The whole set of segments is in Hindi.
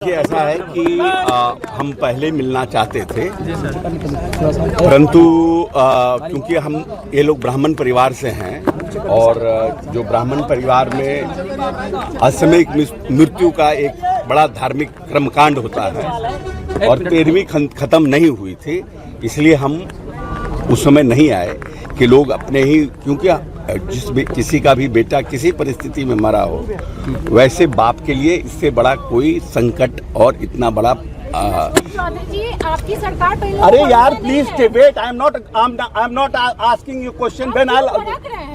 कि ऐसा है कि हम पहले मिलना चाहते थे, परंतु क्योंकि हम ये लोग ब्राह्मण परिवार से हैं और जो ब्राह्मण परिवार में असामयिक मृत्यु का एक बड़ा धार्मिक कर्मकांड होता है और 13वीं खत्म नहीं हुई थी, इसलिए हम उस समय नहीं आए कि लोग अपने ही, क्योंकि किसी का भी बेटा किसी परिस्थिति में मरा हो, वैसे बाप के लिए इससे बड़ा कोई संकट और इतना बड़ा जी, आपकी सरकार पहले। अरे यार please wait, I am not asking you question when I.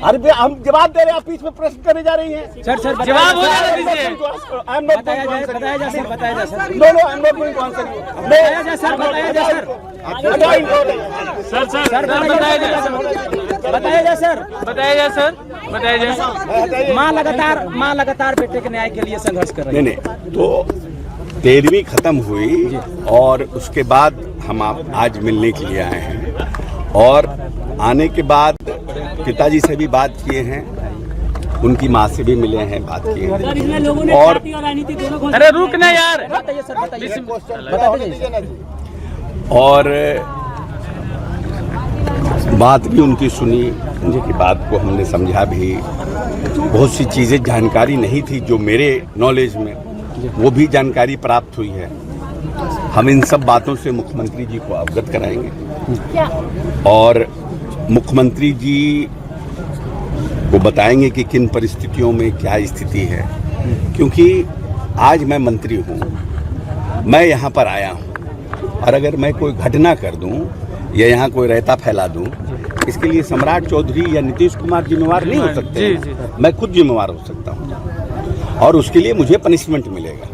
अरे हम जवाब दे रहे हैं, आप बीच में प्रश्न करने जा रही हैं। सर जवाब हो रहा है, आई एम नॉट बताया जा सर, बताया जा sir. No I am not going to answer you. बताया जा सर, बताया जा सर। सर बताया जा सर, बताया जा सर, बताया जा सर, बताया जा। माँ लगातार बेटे के न्याय के लिए संघर्ष कर रही है। नहीं तो 13वीं खत्म हुई और उसके बाद हम आज मिलने के लिए आए हैं और आने के बाद पिताजी से भी बात किए हैं, उनकी माँ से भी मिले हैं, बात किए हैं और अरे रुक ना यार, बताइए सर, बताइए। और बात भी उनकी सुनी, उनकी बात को हमने समझा भी। बहुत सी चीज़ें जानकारी नहीं थी जो मेरे नॉलेज में, वो भी जानकारी प्राप्त हुई है। हम इन सब बातों से मुख्यमंत्री जी को अवगत कराएंगे और मुख्यमंत्री जी को बताएंगे कि किन परिस्थितियों में क्या स्थिति है, क्योंकि आज मैं मंत्री हूँ, मैं यहाँ पर आया हूँ और अगर मैं कोई घटना कर दूँ या यहाँ कोई रहता फैला दूँ, इसके लिए सम्राट चौधरी या नीतीश कुमार जिम्मेवार नहीं हो सकते। मैं खुद जिम्मेवार हो सकता हूँ और उसके लिए मुझे पनिशमेंट मिलेगा।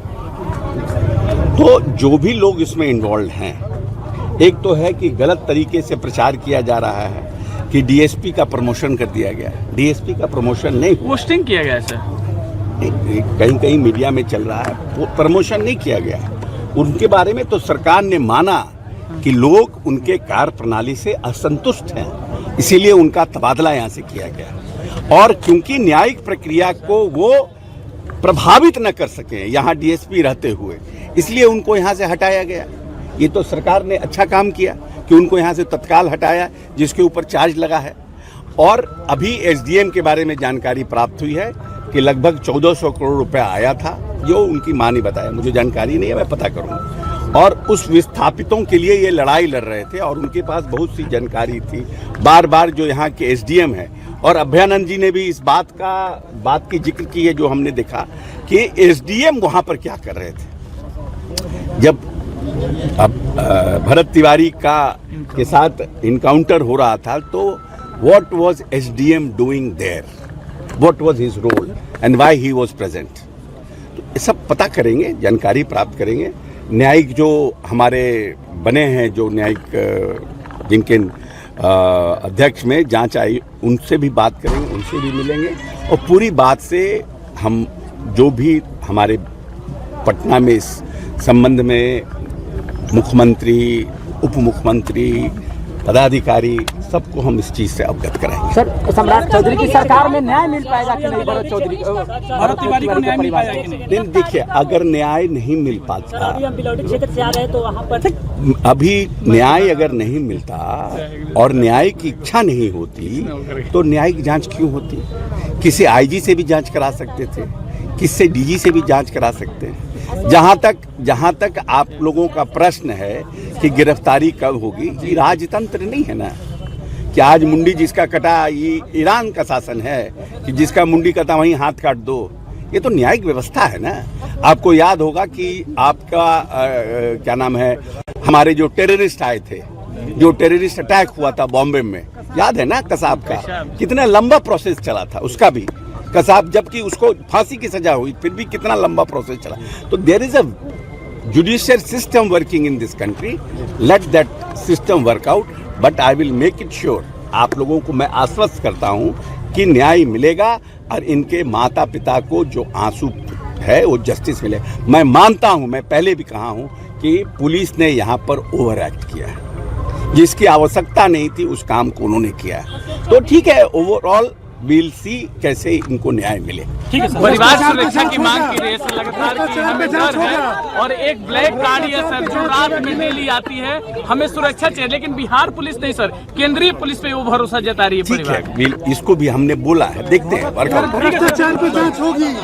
तो जो भी लोग इसमें इन्वॉल्व हैं, एक तो है कि गलत तरीके से प्रचार किया जा रहा है कि डीएसपी का प्रमोशन कर दिया गया। डीएसपी का प्रमोशन नहीं, पोस्टिंग किया गया सर, कहीं कहीं मीडिया में चल रहा है, प्रमोशन नहीं किया गया। उनके बारे में तो सरकार ने माना कि लोग उनके कार्य प्रणाली से असंतुष्ट हैं, इसीलिए उनका तबादला यहाँ से किया गया। और क्योंकि न्यायिक प्रक्रिया को वो प्रभावित न कर सके यहाँ डीएसपी रहते हुए, इसलिए उनको यहाँ से हटाया गया। ये तो सरकार ने अच्छा काम किया कि उनको यहाँ से तत्काल हटाया, जिसके ऊपर चार्ज लगा है। और अभी एसडीएम के बारे में जानकारी प्राप्त हुई है कि लगभग 1400 करोड़ रुपया आया था, जो उनकी मां ने बताया, मुझे जानकारी नहीं है, मैं पता करूँगा। और उस विस्थापितों के लिए ये लड़ाई लड़ रहे थे और उनके पास बहुत सी जानकारी थी। बार बार जो यहाँ के एसडीएम है और अभयानंद जी ने भी इस बात की जिक्र की है, जो हमने देखा कि एसडीएम वहाँ पर क्या कर रहे थे। जब भरत तिवारी के साथ इनकाउंटर हो रहा था, तो what was SDM doing there, what was his role and why he was present. तो ये सब पता करेंगे, जानकारी प्राप्त करेंगे। न्यायिक जो हमारे बने हैं, जो न्यायिक जिनके अध्यक्ष में जांच आई, उनसे भी बात करेंगे, उनसे भी मिलेंगे और पूरी बात से हम जो भी हमारे पटना में इस संबंध में मुख्यमंत्री, उप मुख्यमंत्री, पदाधिकारी, सबको हम इस चीज़ से अवगत कराएंगे। सर सम्राट चौधरी की सरकार में न्याय मिल पाएगा कि नहीं? भरत तिवारी को न्याय मिल पाएगा कि नहीं? देखिए, अगर न्याय नहीं मिल पाता, क्षेत्र से आ रहे तो वहाँ पर अभी न्याय अगर नहीं मिलता और न्याय की इच्छा नहीं होती तो न्यायिक जांच क्यों होती? किसी आईजी से भी जांच करा सकते थे, किससे डीजी से भी जांच करा सकते हैं। जहाँ तक आप लोगों का प्रश्न है कि गिरफ्तारी कब होगी, ये राजतंत्र नहीं है ना कि आज मुंडी जिसका कटा, ये ईरान का शासन है कि जिसका मुंडी कटा वहीं हाथ काट दो। ये तो न्यायिक व्यवस्था है ना। आपको याद होगा कि आपका क्या नाम है, हमारे जो टेररिस्ट आए थे, जो टेररिस्ट अटैक हुआ था बॉम्बे में, याद है ना कसाब का, कितना लंबा प्रोसेस चला था उसका भी। कसाब, जबकि उसको फांसी की सजा हुई, फिर भी कितना लंबा प्रोसेस चला। तो there is a judicial system working in this country, let that system work out, but I will make it sure. आप लोगों को मैं आश्वस्त करता हूं कि न्याय मिलेगा और इनके माता पिता को जो आंसू है वो जस्टिस मिलेगा। मैं मानता हूं, मैं पहले भी कहा हूं कि पुलिस ने यहाँ पर ओवर एक्ट किया है, जिसकी आवश्यकता नहीं थी उस काम को उन्होंने किया। तो ठीक है, ओवरऑल विल सी कैसे इनको न्याय मिले। ठीक है सर। परिवार सुरक्षा की मांग की रही है सर लगातार कि हमें डर है और एक ब्लैक गाड़ी है सर जो रात में डेली आती है, हमें सुरक्षा चाहिए। लेकिन बिहार पुलिस नहीं सर, केंद्रीय पुलिस पे वो भरोसा जता रही है ठीक है, परिवार। इसको भी हमने बोला है, देखते हैं भ्रष्टाचार पे जांच होगी।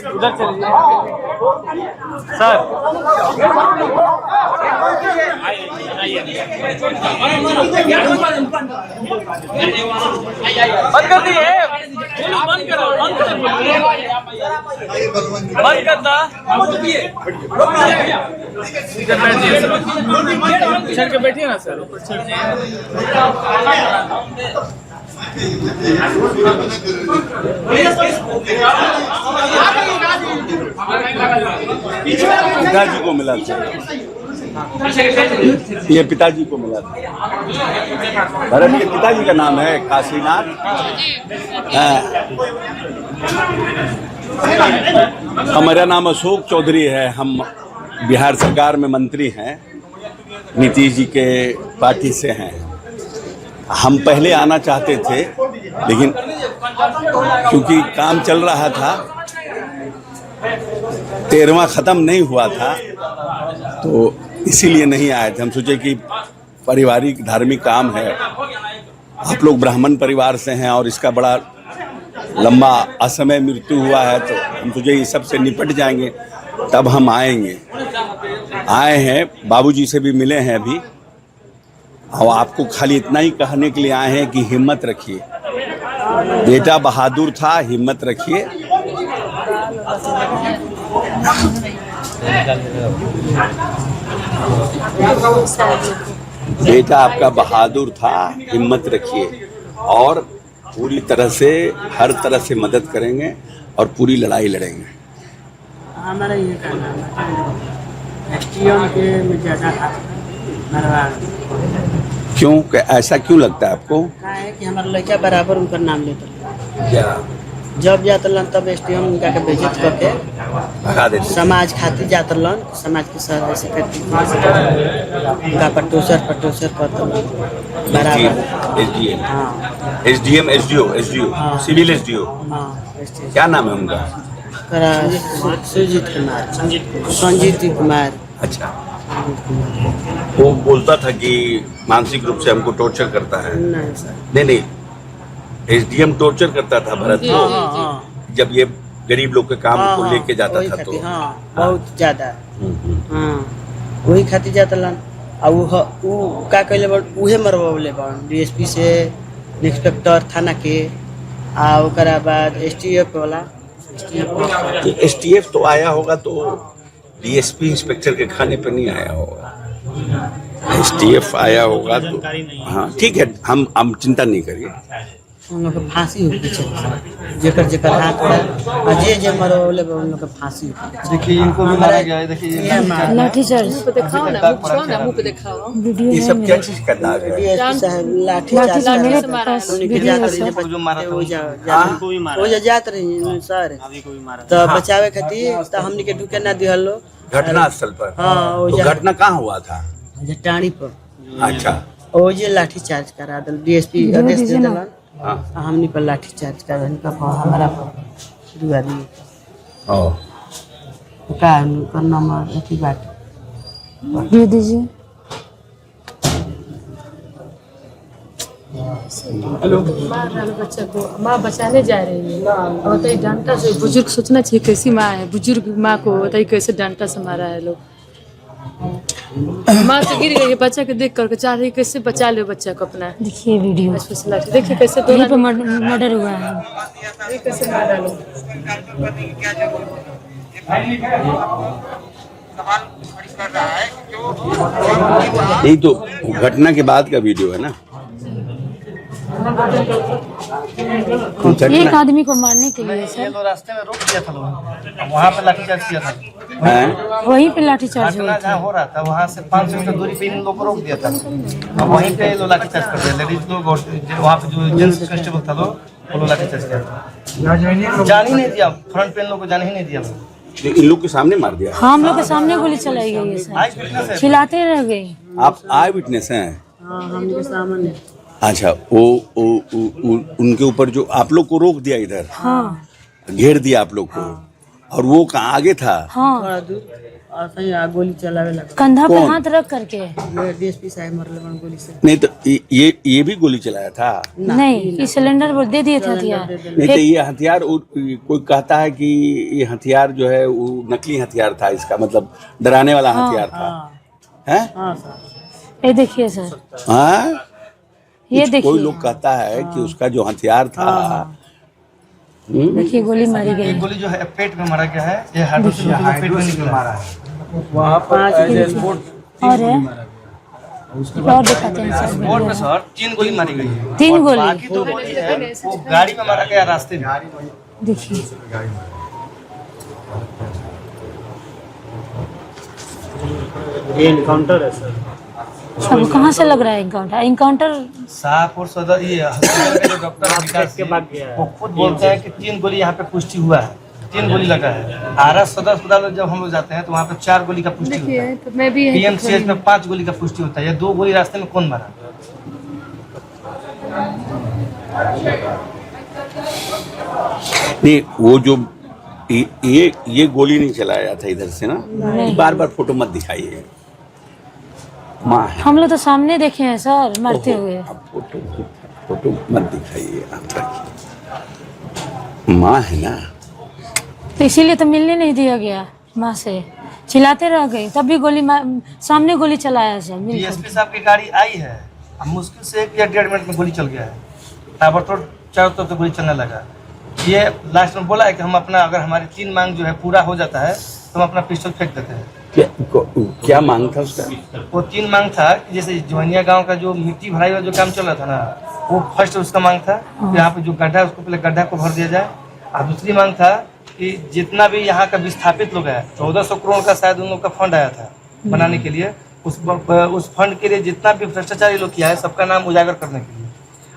उधर चलिए सर। बंद कर दिए, बंद करो, बंद कर दो। चल के बैठिए ना सर। पिताजी को मिला था, ये पिताजी को मिला था। भरत के पिताजी का नाम है काशीनाथ। हमारा नाम अशोक चौधरी है। हम बिहार सरकार में मंत्री हैं, नीतीश जी के पार्टी से हैं। हम पहले आना चाहते थे, लेकिन क्योंकि काम चल रहा था, 13वां ख़त्म नहीं हुआ था, तो इसीलिए नहीं आए थे। हम सोचे कि पारिवारिक धार्मिक काम है, आप लोग ब्राह्मण परिवार से हैं और इसका बड़ा लंबा असमय मृत्यु हुआ है, तो हम सोचे ये सब से निपट जाएंगे तब हम आएंगे। आए हैं, बाबूजी से भी मिले हैं अभी, और आपको खाली इतना ही कहने के लिए आए हैं कि हिम्मत रखिए। बेटा बहादुर था, हिम्मत रखिए। बेटा आपका बहादुर था, हिम्मत रखिए, और पूरी तरह से हर तरह से मदद करेंगे और पूरी लड़ाई लड़ेंगे। हमारा ये कहना है एसटीएम के में ज़्यादा क्यों, ऐसा क्यों लगता है आपको? कहा है कि हमारा लड़का बराबर उनका नाम लेता क्या जब जातलन तब एसटीएम उनका के बेइज्जत करके भगा देते? समाज खातिर जातलन, समाज के सर ऐसे करती उनका पटोसर करतलन बराबर। एसडीएम, हाँ एसडीएम, एसडीओ, हाँ। सिविल एसडीओ, हाँ STM। क्या नाम है उनका? सुजीत कुमार, संजीत कुमार। अच्छा, वो बोलता था कि मानसिक रूप से हमको टॉर्चर करता है। नहीं सर। नहीं, एसडीएम टॉर्चर करता था भरत को, हाँ। जब ये गरीब लोग के काम को हाँ, लेके जाता वही था खातिर, तो। हाँ बहुत ज्यादा। हम्म। हाँ वही खातिर जातलन। आ उ का कहले बड़ उहे मरवावले बड़ डीएसपी से, इंस्पेक्टर थाना के, आ ओकरा बाद एसटीएफ वाला। एसटीएफ तो आया होगा, तो डीएसपी इंस्पेक्टर के खाने पर नहीं आया होगा। एसटीएफ आया होगा तो हाँ ठीक है, हम चिंता नहीं करिए। उन लोग के फांसी हो पीछे जेकर हाथ है, आ जे मरवावले बड़ उन लोग के फांसी। देखिए इनको भी मारा गया है। देखिए लाठीचार्ज मुंह पे दिखाओ ना, मुंह पे दिखाओ। वीडियो ये सब क्या चीज का दाग है? डीएसपी साहब लाठी लाठी चार्ज मेरे कर पास उन्हीं के वीडियो जात है रही सर। जो मारा था वो जात रही सर, तो बचावे खातिर तो हमनी के ढुके ना दिहल लो घटना स्थल पर। हाँ वो तो घटना कहाँ हुआ था? टाणी पर अच्छा, ओ जे लाठी चार्ज करा दल डीएसपी आदेश दे दलन। हाँ। हमनी पर लाठी चार्ज कर इनका हमारा पर दुआरी ओ का उनका नंबर अथी बात दे दीजिए। मार रहा बच्चा को, माँ बचाने जा रही है और बताइए डंडा से। बुजुर्ग सोचना चाहिए कैसी माँ है, बुजुर्ग माँ को बताइए कैसे डंडा से मारा है लोग। माँ तो गिर गई है, बच्चा को देख करके चाह रही कैसे बचा ले बच्चा को अपना। देखिए वीडियो, देखिए कैसे यहीं पे मर्डर हुआ है। कैसे मारा लोग। यही तो घटना के बाद का वीडियो है ना। एक आदमी को मारने के लिए सर रास्ते में रोक दिया था लोग, वहाँ पे लाठीचार्ज किया था। वहीं पे लाठीचार्ज हुआ घटना जहाँ हो रहा था वहाँ से 500 मीटर दूरी पे इन लोग को रोक दिया था। अब वहीं पे लोग लाठीचार्ज कर रहे, लेडीज लोग और वहाँ पे जो जेंट्स कांस्टेबल था लोग, वो लोग लाठीचार्ज किया था। जान ही नहीं दिया, फ्रंट पे इन लोग को जाने ही नहीं दिया। इन लोग के सामने मार दिया। हाँ हम लोग के सामने गोली चलाई गई है सर, खिलाते रह गए। आप आई विटनेस हैं? हाँ हमके सामने अच्छा, उनके ऊपर जो आप लोग को रोक दिया इधर, हाँ घेर दिया आप लोग को, और वो कहाँ आगे था? हाँ थोड़ा दूर और सही गोली चलावे लगा। कंधा पे कौन? हाथ रख करके। ये डीएसपी साहब मरले बन गोली से। नहीं तो ये भी गोली चलाया था? नहीं, ये सिलेंडर वो दे दिए थे हथियार। नहीं तो ये हथियार कोई कहता है कि ये हथियार जो है वो नकली हथियार था, इसका मतलब डराने वाला हथियार था, है? हाँ सर। ये देखिए सर, हाँ, ये कोई देखिए, लोग कहता है कि उसका जो हथियार था, देखिए गोली मारी गई ये है। गोली जो है पेट में मारा गया है, ये पेट में निकला मारा है। और है और दिखाते हैं सर बोर्ड में सर 3 गोली मारी गई है। 3 गोली। बाकी 2 गोली है वो गाड़ी में मारा गया, रास्ते में। देखिए ये एनकाउंटर है सर। अब कहाँ से लग रहा है इनकाउंटर? शाहपुर सदर ये हॉस्पिटल के जो डॉक्टर विकास के बाद गया है। वो खुद बोलते हैं कि 3 गोली यहाँ पे पुष्टि हुआ है, 3 गोली लगा है। आरएस सदर अस्पताल जब हम लोग जाते हैं तो वहाँ पे 4 गोली का पुष्टि होता है। तो मैं भी पीएमसीएच में 5 गोली का पुष्टि होता है। ये 2 गोली रास्ते में कौन मारा? नहीं वो जो ये गोली नहीं चलाया था इधर से ना, बार बार फोटो मत दिखाइए। माँ है, हम लोग तो सामने देखे हैं सर मरते हुए। आप फोटो मत दिखाइए, आप रखिए। माँ है ना, तो इसीलिए तो मिलने नहीं दिया गया माँ से, चिल्लाते रह गई, तब भी सामने गोली चलाया सर। डीएसपी साहब की गाड़ी आई है, अब मुश्किल से 1 या 1.5 मिनट में गोली चल गया है। ताबड़तोड़ चारों तरफ से गोली चलने लगा। ये लास्ट में बोला है कि हम अपना, अगर हमारी 3 मांग जो है पूरा हो जाता है तो हम अपना पिस्टल फेंक देते हैं। क्या मांग था उसका? वो 3 मांग था कि जैसे जोहनिया गांव का जो मिट्टी भराई वाला जो काम चल रहा था ना, वो फर्स्ट उसका मांग था कि यहाँ पे जो गड्ढा है उसको पहले गड्ढा को भर दिया जाए। और दूसरी मांग था कि जितना भी यहाँ का विस्थापित लोग है, 1400 करोड़ का शायद उन लोग का फंड आया था बनाने के लिए, उस फंड के लिए जितना भी भ्रष्टाचारी लोग किया है सबका नाम उजागर करने के लिए।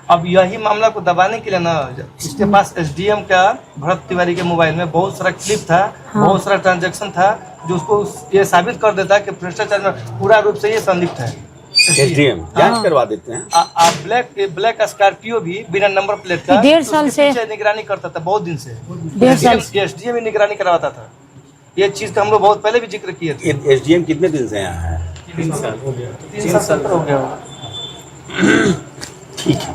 अब यही मामला को दबाने के लिए ना, इसके पास एसडीएम का भरत तिवारी के मोबाइल में बहुत सारा क्लिप था, बहुत सारा ट्रांजैक्शन था, जो उसको ये साबित कर देता है कि भ्रष्टाचार में पूरा रूप से ये संलिप्त है। एसडीएम जांच करवा देते हैं। ब्लैक स्कॉर्पियो भी बिना नंबर प्लेट का 1.5 साल से निगरानी करता था, बहुत दिन से 1.5 साल से। एसडीएम ही निगरानी करवाता था। ये चीज का हम लोग बहुत पहले भी जिक्र किए थे। एसडीएम कितने दिन से यहाँ है? 3 साल हो गया, 3 साल हो गया। ठीक है,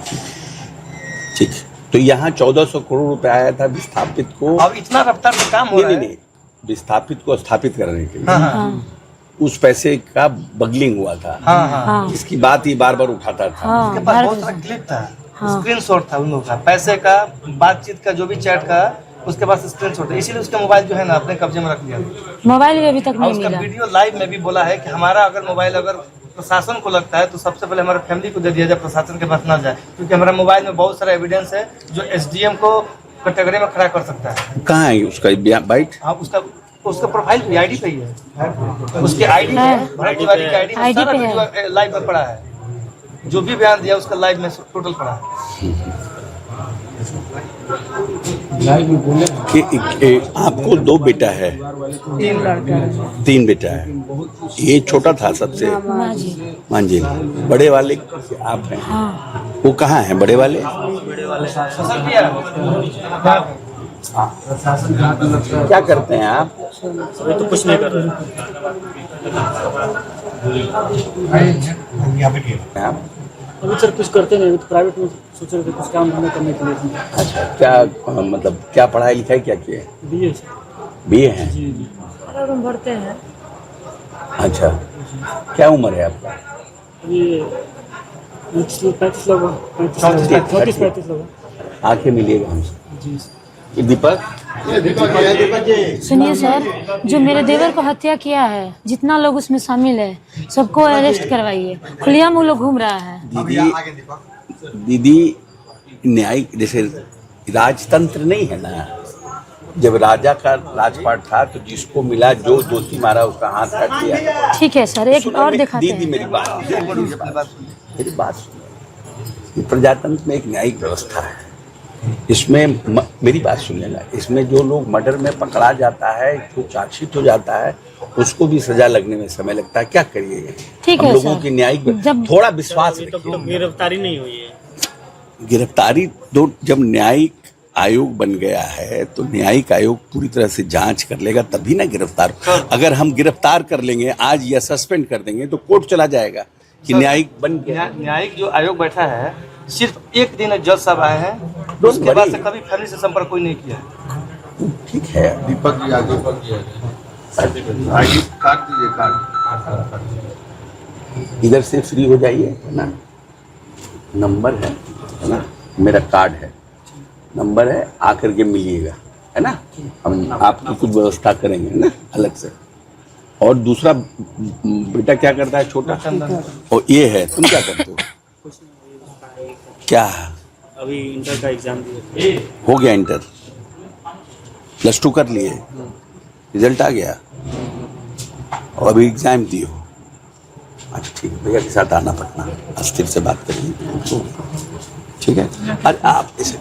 ठीक है। तो यहाँ 1400 करोड़ रुपए आया था विस्थापित को। अब इतना रफ्तार से काम हो रहा है। नहीं, विस्थापित को स्थापित करने के लिए। हाँ, हाँ। उस पैसे का बगलिंग हुआ था। हाँ, हाँ। इसकी बात ही बार बार उठाता था। उसके पास बहुत सारा क्लिप था, स्क्रीनशॉट था उन लोगों का, पैसे का, बातचीत का, जो भी चैट का, उसके पास स्क्रीनशॉट है। इसीलिए उसका मोबाइल जो है ना अपने कब्जे में रख लिया। मोबाइल भी अभी तक और नहीं उसका मिला। वीडियो लाइव में भी बोला है कि हमारा अगर मोबाइल अगर प्रशासन को लगता है तो सबसे पहले हमारे फैमिली को दे दिया जाए, प्रशासन के पास ना जाए, क्योंकि हमारा मोबाइल में बहुत सारा एविडेंस है जो एसडीएम को कैटेगरी में खड़ा कर सकता है। कहाँ है उसका बाइट? हाँ, उसका प्रोफाइल पे आईडी पे ही है, उसके आईडी पे भरत तिवारी की आईडी ID सारा पे है। वीडियो लाइव में पड़ा है, जो भी बयान दिया उसका लाइव में टोटल पड़ा है। कि आपको 2 बेटा है? 3 लड़का है। 3 बेटा है। ये छोटा था सबसे? माँ जी। मांझी। बड़े वाले आप हैं? हाँ। वो कहाँ हैं बड़े वाले? शासन किया क्या करते हैं आप? तो कुछ नहीं कर रहे। आप अभी सर कुछ करते नहीं, तो प्राइवेट में सोच रहे थे कुछ काम धंधा करने के लिए। अच्छा, क्या मतलब क्या पढ़ाई लिखाई क्या किए? BA sir. BA हैं? जी जी। रूम भरते हैं। अच्छा, क्या उम्र है आपका? अभी 35 लोग, 34-35 लोग। आके मिलिएगा हमसे। जी ये दीपक, सुनिए सर, जो मेरे देवर को हत्या किया है, जितना लोग उसमें शामिल है, सबको अरेस्ट करवाइए। खुलियाम वो लोग घूम रहा है। दीदी न्यायिक जैसे राजतंत्र नहीं है ना, जब राजा का राजपाट था तो जिसको मिला, जो दोषी मारा उसका हाथ काट दिया। ठीक है सर, एक और दिखाते दीदी हैं। मेरी बात सुनिए। ये प्रजातंत्र में एक न्यायिक व्यवस्था है, इसमें मेरी बात सुन लेना, इसमें जो लोग मर्डर में पकड़ा जाता है, जो चार्जशीट हो जाता है, उसको भी सजा लगने में समय लगता है। क्या करिए, ठीक हम है लोगों सर। की न्यायिक जब थोड़ा विश्वास रखिए। गिरफ्तारी नहीं हुई है। गिरफ्तारी तो जब न्यायिक आयोग बन गया है तो न्यायिक आयोग पूरी तरह से जांच कर लेगा तभी ना गिरफ्तार। अगर हम गिरफ्तार कर लेंगे आज या सस्पेंड कर देंगे तो कोर्ट चला जाएगा कि न्यायिक बन गया। न्यायिक जो आयोग बैठा है सिर्फ एक दिन जज साहब आए हैं, उसके बाद से कभी फैमिली से संपर्क कोई नहीं किया। ठीक है, दीपक जी आगे काट दीजिए, काट इधर से फ्री हो जाइए, है ना, नंबर है ना, मेरा कार्ड है, नंबर है, आकर के मिलिएगा, है ना, हम आपकी कुछ व्यवस्था करेंगे ना अलग से। और दूसरा बेटा क्या करता है, छोटा, और ये है, तुम क्या करते हो? क्या अभी इंटर का एग्जाम दिए, हो गया इंटर, +2 कर लिए, रिजल्ट आ गया और अभी एग्जाम दिए हो। अच्छा ठीक है, भैया के साथ आना पड़ना, अस्थिर से बात करेंगे, ठीक है। अरे आप इसे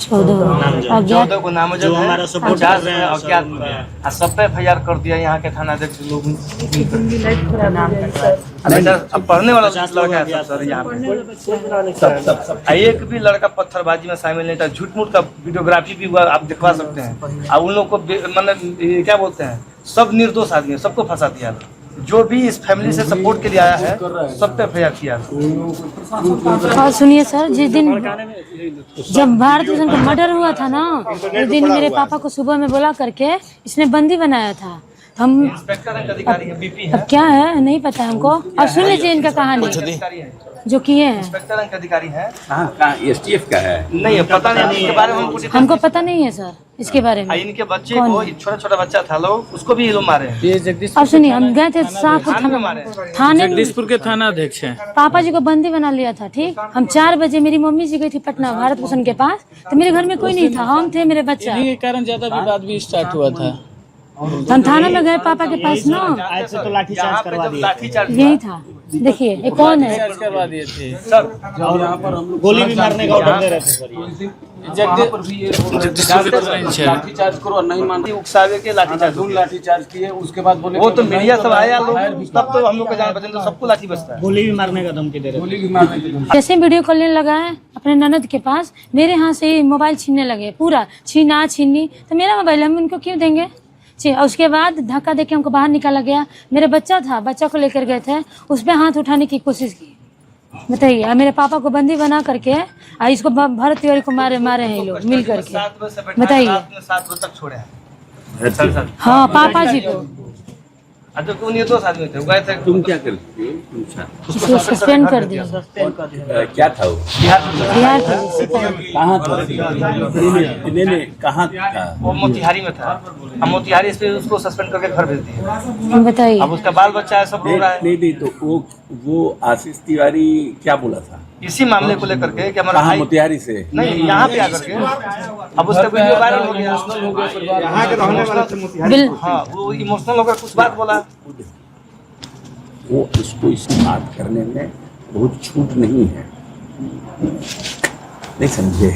14 को नामजद जो हमारा सपोर्ट कर रहे हैं और क्या सब पे FIR कर दिया यहाँ के थाना अध्यक्ष लोग। अब पढ़ने वाला लड़का है सर यहाँ पे, एक भी लड़का पत्थरबाजी में शामिल नहीं था। झूठ मूठ का वीडियोग्राफी भी हुआ, आप दिखवा सकते हैं। और उन लोग को मतलब क्या बोलते हैं, सब निर्दोष आदमी, सबको फंसा दिया। जो भी इस फैमिली से सपोर्ट के लिए आया है सब पे FIR किया। और सुनिए सर, जिस दिन जब भारत भूषण का मर्डर हुआ था ना, उस दिन मेरे पापा को सुबह में बुला करके इसने बंदी बनाया था। हम अब क्या है नहीं पता हमको। और सुन लीजिए इनका कहानी जो किए हैं। इंस्पेक्टर अंक अधिकारी है, STF का है, नहीं पता नहीं इसके बारे में हमको पता नहीं है सर इसके बारे में। इनके बच्चे को छोटा छोटा बच्चा था लोग, उसको भी ये लोग मारे हैं। और सुनिए, हम गए थे शाहपुर थाने, जगदीशपुर के थाना अध्यक्ष हैं। पापा जी को बंदी बना लिया था। ठीक, हम 4 बजे, मेरी मम्मी जी गई थी पटना भारत भूषण के पास, तो मेरे घर में कोई नहीं था, हम थे, मेरे बच्चा। इन्हीं के कारण ज्यादा विवाद भी स्टार्ट हुआ था। हम थाना में गए पापा के पास ना, तो लाठीचार्ज करवा दिया, यही था। देखिए ये कौन है, करवा दिए थे सर, और यहाँ पर हम गोली भी मारने का ऑर्डर दे रहे थे सर। लाठीचार्ज करो, नहीं मान उकसावे के लाठीचार्ज, लाठीचार्ज किए, उसके बाद बोले वो तो मीडिया सब आया लोग, तब तो हम लोग का जान बचे, तो सबको लाठी बचता है। गोली भी मारने का धमकी दे रहे, गोली भी मारने की धमकी। जैसे वीडियो कॉल लगा है अपने ननद के पास, मेरे यहाँ से ही मोबाइल छीनने लगे, पूरा छीनी, तो मेरा मोबाइल हम उनको क्यों देंगे। और उसके बाद धक्का देके हमको बाहर निकाला गया। मेरे बच्चा था, बच्चा को लेकर गए थे, उस पर हाथ उठाने की कोशिश की। बताइए, मेरे पापा को बंदी बना करके इसको भरत तिवारी को मारे हैं लोग मिल करके। बताइए, 7 बजे तक छोड़े हैं। हाँ पापा जी को। अच्छा कौन ये 2 आदमी थे, गए थे। तुम क्या करती हो? उसको सस्पेंड कर दिया। क्या था वो? बिहार पुलिस। कहाँ था? नहीं, कहाँ था? वो मोतिहारी में था। हम मोतिहारी से उसको सस्पेंड करके घर भेज दिए। बताइए, अब उसका बाल बच्चा है, सब रो रहा है। नहीं, तो वो आशीष तिवारी क्या बोला था इसी मामले को लेकर के कि हमारा कहाँ, भाई मोतिहारी से? नहीं, यहाँ पे आकर के अब उसका वीडियो वायरल हो गया। यहाँ के रहने वाला थे मोतिहारी। हाँ, वो इमोशनल होकर कुछ बात बोला। वो इसको इस बात करने में बहुत छूट नहीं है, नहीं समझे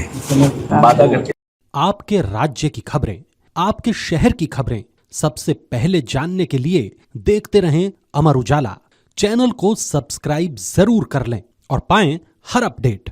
बात। अगर आपके राज्य की खबरें, आपके शहर की खबरें सबसे पहले जानने के लिए देखते रहें अमर उजाला। चैनल को सब्सक्राइब जरूर कर लें और पाएं हर अपडेट।